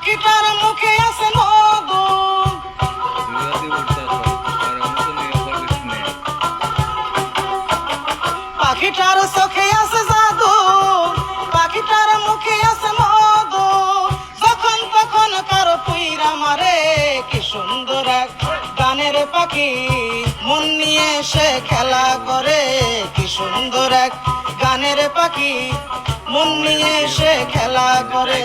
পাখিটার মুখে আছে মধু, পাখিটার চোখে আছে জাদু, পাখিটার মুখে আছে মধু, যখন তখন কারো পুইরা মারে। কি সুন্দর এক গানের পাখি, মন নিয়ে সে খেলা করে। কি সুন্দর এক গানের পাখি, মন নিয়ে সে খেলা করে।